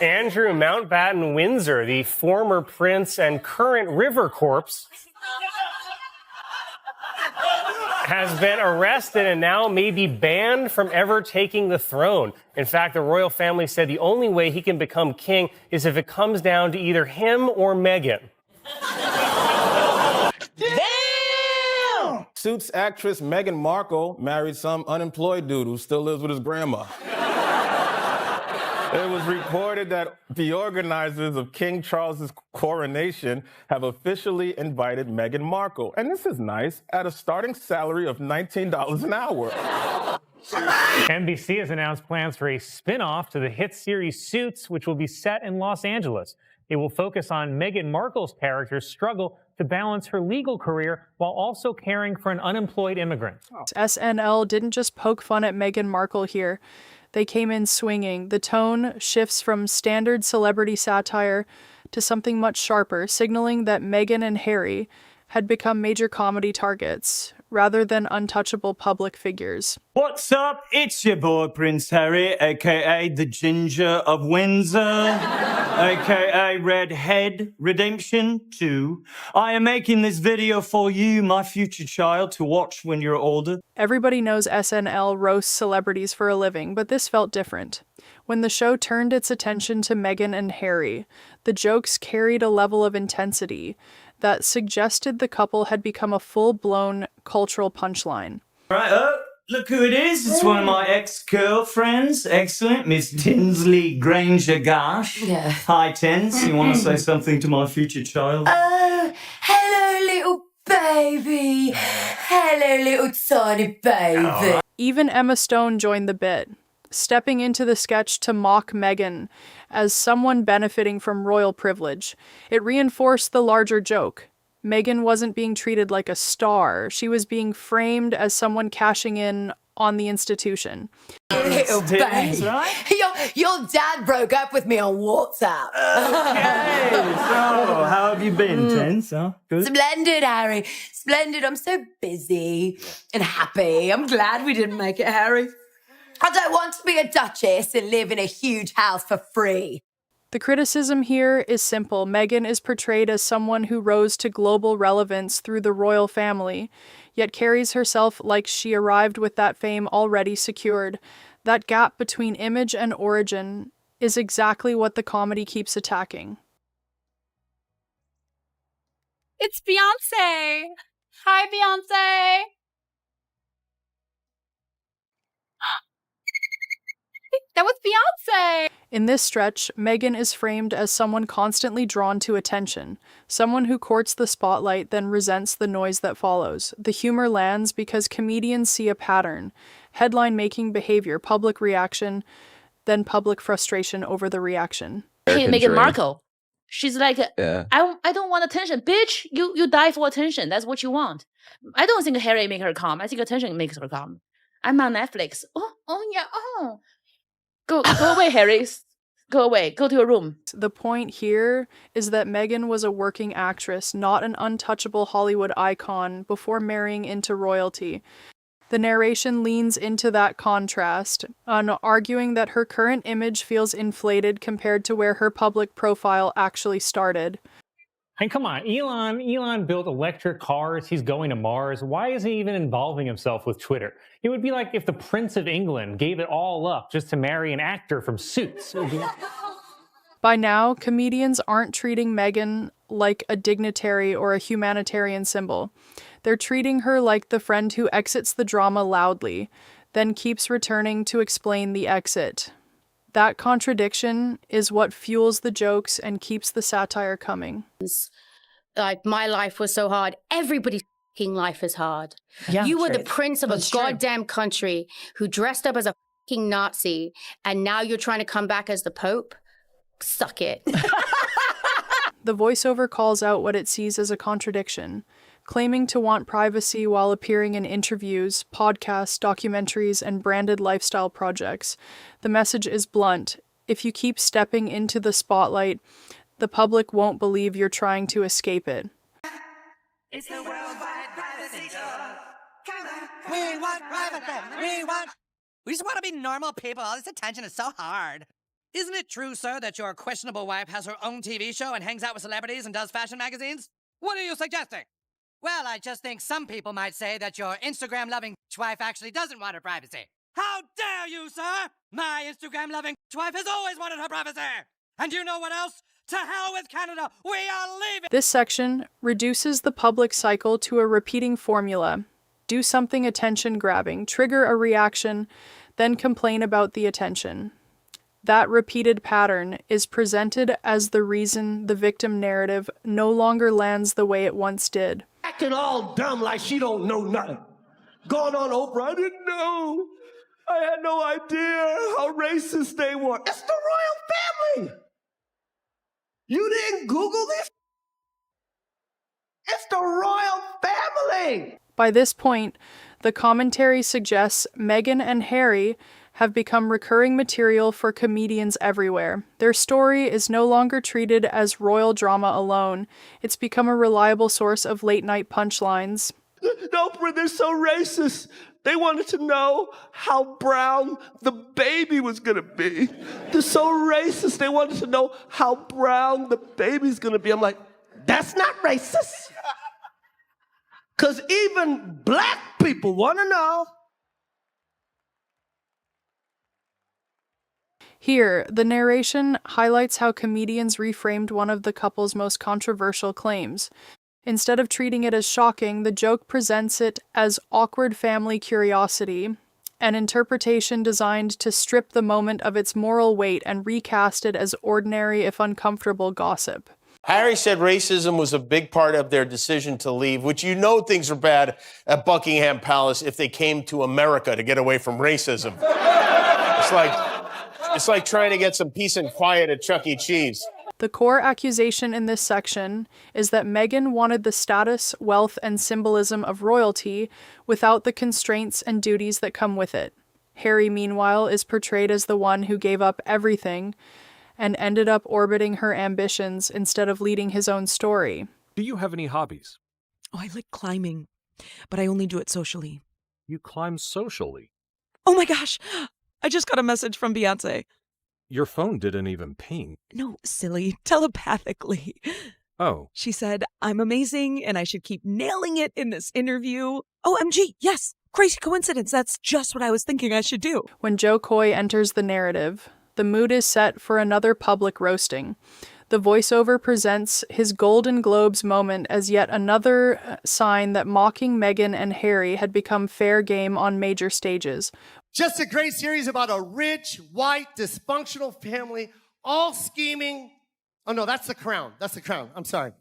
Andrew Mountbatten Windsor, the former prince and current river corpse, has been arrested and now may be banned from ever taking the throne. In fact, the royal family said the only way he can become king is if it comes down to either him or Meghan. Damn! Suits actress Meghan Markle married some unemployed dude who still lives with his grandma. It was reported that the organizers of King Charles's coronation have officially invited Meghan Markle, and this is nice, at a starting salary of $19 an hour. NBC has announced plans for a spin-off to the hit series Suits, which will be set in Los Angeles. It will focus on Meghan Markle's character's struggle to balance her legal career while also caring for an unemployed immigrant. SNL didn't just poke fun at Meghan Markle here. They came in swinging. The tone shifts from standard celebrity satire to something much sharper, signaling that Meghan and Harry had become major comedy targets rather than untouchable public figures. What's up? It's your boy Prince Harry, aka the Ginger of Windsor, aka Redhead Redemption 2. I am making this video for you, my future child, to watch when you're older. Everybody knows SNL roasts celebrities for a living, but this felt different. When the show turned its attention to Meghan and Harry, the jokes carried a level of intensity that suggested the couple had become a full-blown cultural punchline. Right, look who it is. It's one of my ex-girlfriends. Excellent. Miss Tinsley Granger Gash. Yeah. Hi, Tins. You want to say something to my future child? Oh, hello, little baby. Hello, little tiny baby. Oh. Even Emma Stone joined the bit, stepping into the sketch to mock Meghan as someone benefiting from royal privilege. It reinforced the larger joke. Meghan wasn't being treated like a star. She was being framed as someone cashing in on the institution. Little baby. Right? Your dad broke up with me on WhatsApp. Okay. So, how have you been, Tins? Huh? Good? Splendid, Harry. Splendid. I'm so busy and happy. I'm glad we didn't make it, Harry. I don't want to be a duchess and live in a huge house for free. The criticism here is simple. Meghan is portrayed as someone who rose to global relevance through the royal family, yet carries herself like she arrived with that fame already secured. That gap between image and origin is exactly what the comedy keeps attacking. It's Beyonce. Hi, Beyonce. That was Beyonce! In this stretch, Meghan is framed as someone constantly drawn to attention, someone who courts the spotlight then resents the noise that follows. The humor lands because comedians see a pattern: headline-making behavior, public reaction, then public frustration over the reaction. Hey, Meghan Markle. She's like, I don't want attention. Bitch, you die for attention. That's what you want. I don't think Harry make her calm. I think attention makes her calm. I'm on Netflix. Oh yeah, oh. Go away, Harry. Go away. Go to your room. The point here is that Meghan was a working actress, not an untouchable Hollywood icon, before marrying into royalty. The narration leans into that contrast, arguing that her current image feels inflated compared to where her public profile actually started. And come on, Elon built electric cars. He's going to Mars. Why is he even involving himself with Twitter? It would be like if the Prince of England gave it all up just to marry an actor from Suits. By now, comedians aren't treating Meghan like a dignitary or a humanitarian symbol. They're treating her like the friend who exits the drama loudly, then keeps returning to explain the exit. That contradiction is what fuels the jokes and keeps the satire coming. Like, my life was so hard. Everybody's fucking life is hard. Yeah, you were the prince of a goddamn country who dressed up as a fucking Nazi, and now you're trying to come back as the Pope? Suck it. The voiceover calls out what it sees as a contradiction, claiming to want privacy while appearing in interviews, podcasts, documentaries, and branded lifestyle projects. The message is blunt. If you keep stepping into the spotlight, the public won't believe you're trying to escape it. It's the worldwide privacy tour. Come on. We want privacy. We just want to be normal people. All this attention is so hard. Isn't it true, sir, that your questionable wife has her own TV show and hangs out with celebrities and does fashion magazines? What are you suggesting? Well, I just think some people might say that your Instagram-loving wife actually doesn't want her privacy. How dare you, sir? My Instagram-loving wife has always wanted her privacy. And you know what else? To hell with Canada. We are leaving. This section reduces the public cycle to a repeating formula. Do something attention-grabbing, trigger a reaction, then complain about the attention. That repeated pattern is presented as the reason the victim narrative no longer lands the way it once did. Acting all dumb like she don't know nothing. Going on Oprah, I didn't know. I had no idea how racist they were. It's the royal family. You didn't Google this? It's the royal family. By this point, the commentary suggests Meghan and Harry have become recurring material for comedians everywhere. Their story is no longer treated as royal drama alone. It's become a reliable source of late-night punchlines. Oprah, they're so racist. They wanted to know how brown the baby was going to be. They're so racist. They wanted to know how brown the baby's going to be. I'm like, that's not racist. Because even black people want to know. Here, the narration highlights how comedians reframed one of the couple's most controversial claims. Instead of treating it as shocking, the joke presents it as awkward family curiosity, an interpretation designed to strip the moment of its moral weight and recast it as ordinary, if uncomfortable, gossip. Harry said racism was a big part of their decision to leave, which you know things are bad at Buckingham Palace if they came to America to get away from racism. It's like trying to get some peace and quiet at Chuck E. Cheese. The core accusation in this section is that Meghan wanted the status, wealth, and symbolism of royalty without the constraints and duties that come with it. Harry, meanwhile, is portrayed as the one who gave up everything and ended up orbiting her ambitions instead of leading his own story. Do you have any hobbies? Oh, I like climbing, but I only do it socially. You climb socially? Oh my gosh! I just got a message from Beyonce. Your phone didn't even ping. No, silly. Telepathically. Oh. She said, I'm amazing and I should keep nailing it in this interview. OMG, yes. Crazy coincidence. That's just what I was thinking I should do. When Joe Coy enters the narrative, the mood is set for another public roasting. The voiceover presents his Golden Globes moment as yet another sign that mocking Meghan and Harry had become fair game on major stages. Just a great series about a rich, white, dysfunctional family, all scheming. Oh, no, that's The Crown. That's The Crown. I'm sorry.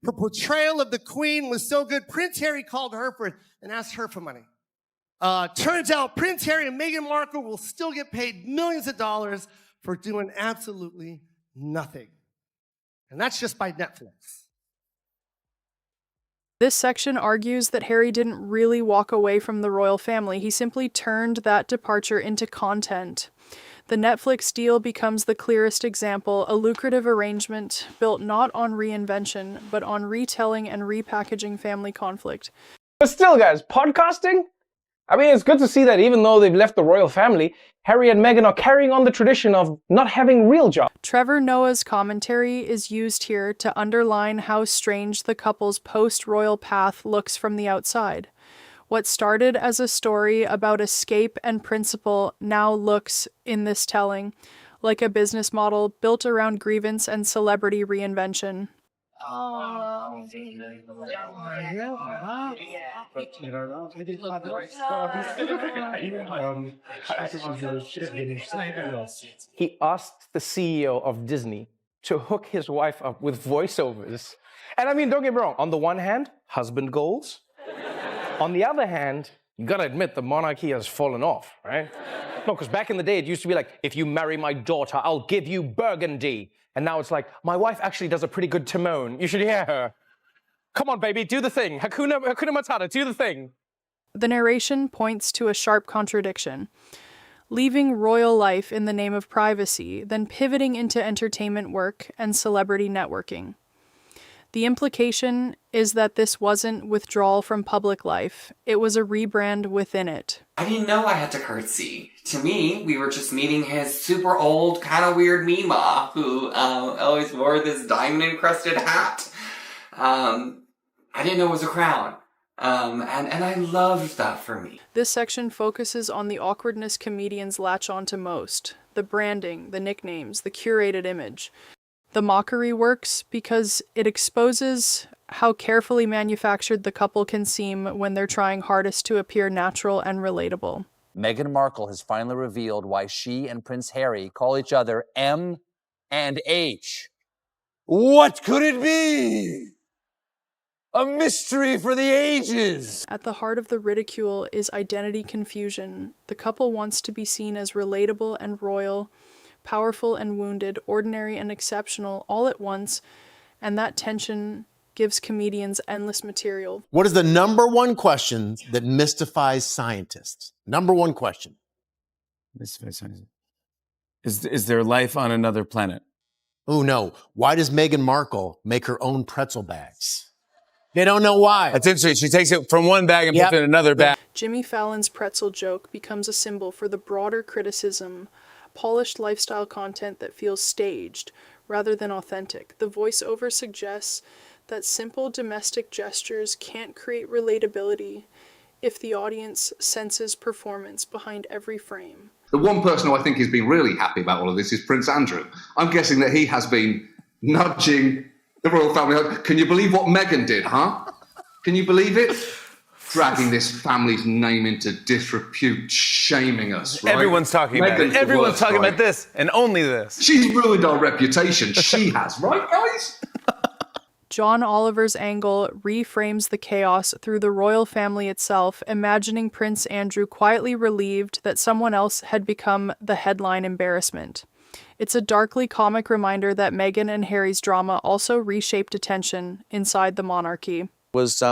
Her portrayal of the Queen was so good, Prince Harry called her for it and asked her for money. Turns out Prince Harry and Meghan Markle will still get paid millions of dollars for doing absolutely nothing. And that's just by Netflix. This section argues that Harry didn't really walk away from the royal family. He simply turned that departure into content. The Netflix deal becomes the clearest example, a lucrative arrangement built not on reinvention, but on retelling and repackaging family conflict. But still, guys, podcasting? I mean, it's good to see that even though they've left the royal family, Harry and Meghan are carrying on the tradition of not having real jobs. Trevor Noah's commentary is used here to underline how strange the couple's post-royal path looks from the outside. What started as a story about escape and principle now looks, in this telling, like a business model built around grievance and celebrity reinvention. He asked the CEO of Disney to hook his wife up with voiceovers. And I mean, don't get me wrong, on the one hand, husband goals. On the other hand, you gotta admit the monarchy has fallen off, right? No, because back in the day, it used to be like, if you marry my daughter, I'll give you Burgundy. And now it's like, my wife actually does a pretty good Timon. You should hear her. Come on, baby, do the thing. Hakuna Matata, do the thing. The narration points to a sharp contradiction. Leaving royal life in the name of privacy, then pivoting into entertainment work and celebrity networking. The implication is that this wasn't withdrawal from public life. It was a rebrand within it. I didn't know I had to curtsy. To me, we were just meeting his super old, kind of weird Mima, who always wore this diamond-encrusted hat. I didn't know it was a crown. And I loved that for me. This section focuses on the awkwardness comedians latch onto most. The branding, the nicknames, the curated image. The mockery works because it exposes how carefully manufactured the couple can seem when they're trying hardest to appear natural and relatable. Meghan Markle has finally revealed why she and Prince Harry call each other M and H. What could it be? A mystery for the ages. At the heart of the ridicule is identity confusion. The couple wants to be seen as relatable and royal, powerful and wounded, ordinary and exceptional, all at once, and that tension gives comedians endless material. What is the number one question that mystifies scientists? Number one question. Is there life on another planet? Oh no. Why does Meghan Markle make her own pretzel bags? They don't know why. That's interesting. She takes it from one bag and puts it in another bag. Jimmy Fallon's pretzel joke becomes a symbol for the broader criticism, polished lifestyle content that feels staged rather than authentic. The voiceover suggests that simple domestic gestures can't create relatability if the audience senses performance behind every frame. The one person who I think has been really happy about all of this is Prince Andrew. I'm guessing that he has been nudging the royal family. Can you believe what Meghan did, huh? Can you believe it? Dragging this family's name into disrepute, shaming us, right? Everyone's talking about it. Everyone's talking about this and only this. She's ruined our reputation. She has, right, guys? John Oliver's angle reframes the chaos through the royal family itself, imagining Prince Andrew quietly relieved that someone else had become the headline embarrassment. It's a darkly comic reminder that Meghan and Harry's drama also reshaped attention inside the monarchy. Was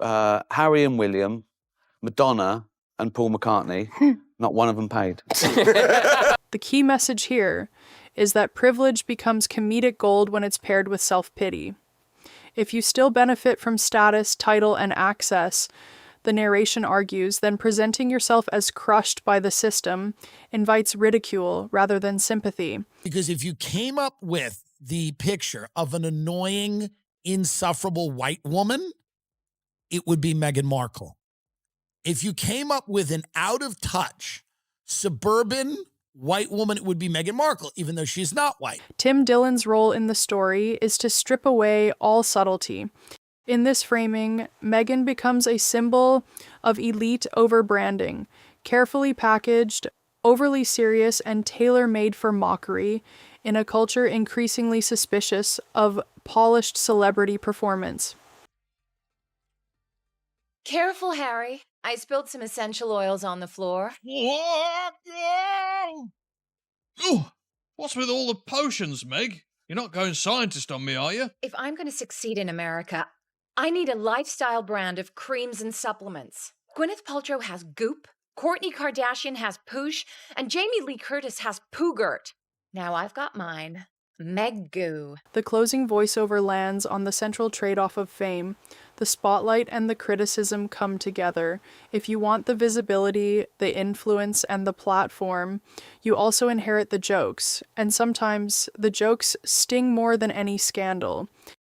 Harry and William, Madonna and Paul McCartney. Not one of them paid. The key message here is that privilege becomes comedic gold when it's paired with self-pity. If you still benefit from status, title, and access, the narration argues, then presenting yourself as crushed by the system invites ridicule rather than sympathy. Because if you came up with the picture of an annoying, insufferable white woman, it would be Meghan Markle. If you came up with an out-of-touch, suburban white woman, it would be Meghan Markle, even though she's not white. Tim Dillon's role in the story is to strip away all subtlety. In this framing, Meghan becomes a symbol of elite over-branding, carefully packaged, overly serious, and tailor-made for mockery in a culture increasingly suspicious of polished celebrity performance. Careful, Harry. I spilled some essential oils on the floor. Oh, what's with all the potions, Meg? You're not going scientist on me, are you? If I'm going to succeed in America, I need a lifestyle brand of creams and supplements. Gwyneth Paltrow has Goop, Kourtney Kardashian has Poosh, and Jamie Lee Curtis has Poogert. Now I've got mine. Meg Goo. The closing voiceover lands on the central trade-off of fame. The spotlight and the criticism come together. If you want the visibility, the influence, and the platform, you also inherit the jokes. And sometimes the jokes sting more than any scandal.